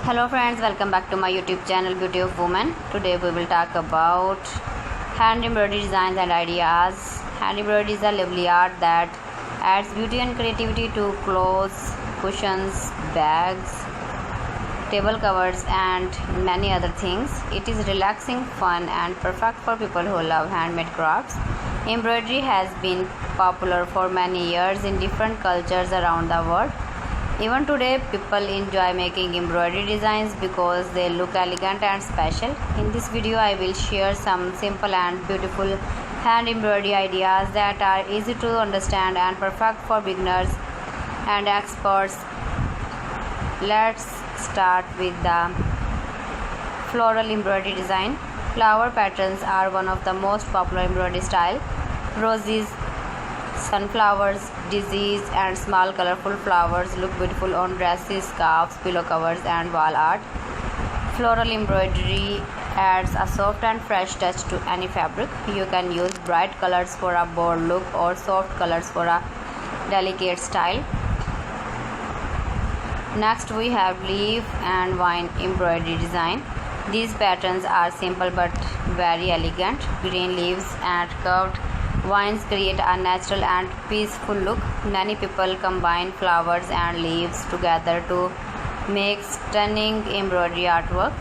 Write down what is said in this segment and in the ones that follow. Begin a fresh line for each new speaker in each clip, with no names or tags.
Hello friends, welcome back to my YouTube channel Beauty of Woman. Today we will talk about hand embroidery designs and ideas. Hand embroidery is a lovely art that adds beauty and creativity to clothes, cushions, bags, table covers and many other things. It is relaxing, fun and perfect for people who love handmade crafts. Embroidery has been popular for many years in different cultures around the world. Even today, people enjoy making embroidery designs because they look elegant and special. In this video, I will share some simple and beautiful hand embroidery ideas that are easy to understand and perfect for beginners and experts. Let's start with the floral embroidery design. Flower patterns are one of the most popular embroidery style. Roses, sunflowers, daisies and small colorful flowers look beautiful on dresses, scarves, pillow covers and wall art. Floral embroidery adds a soft and fresh touch to any fabric. You can use bright colors for a bold look or soft colors for a delicate style. Next we have leaf and vine embroidery design. These patterns are simple but very elegant. Green leaves and curved vines create a natural and peaceful look. Many people combine flowers and leaves together to make stunning embroidery artwork.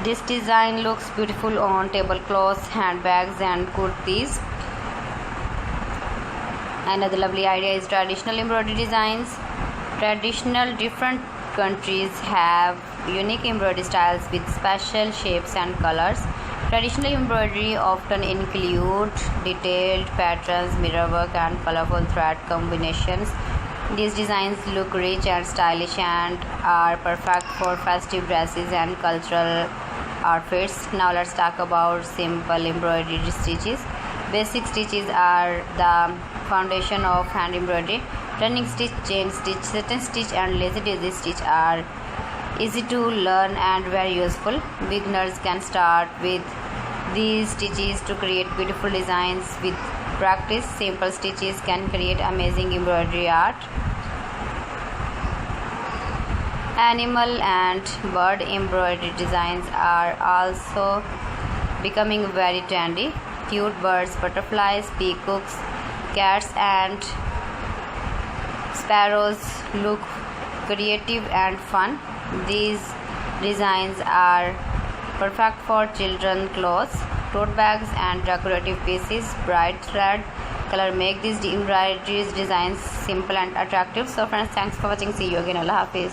This design looks beautiful on tablecloths, handbags and kurtis. Another lovely idea is traditional embroidery designs. Different countries have unique embroidery styles with special shapes and colors. Traditional embroidery often include detailed patterns, mirrorwork and colorful thread combinations. These designs look rich and stylish and are perfect for festive dresses and cultural outfits. Now let's talk about simple embroidery stitches. Basic stitches are the foundation of hand embroidery. Turning stitch, chain stitch, satin stitch and lazy daisy stitch are easy to learn and very useful. Beginners can start with these stitches to create beautiful designs. With practice, simple stitches can create amazing embroidery art. Animal and bird embroidery designs are also becoming very trendy. Cute birds, butterflies, peacocks, cats and sparrows look creative and fun. These designs are perfect for children clothes, tote bags and decorative pieces. Bright thread color make these embroidery designs simple and attractive. So friends, thanks for watching. See you again. Allah Hafiz.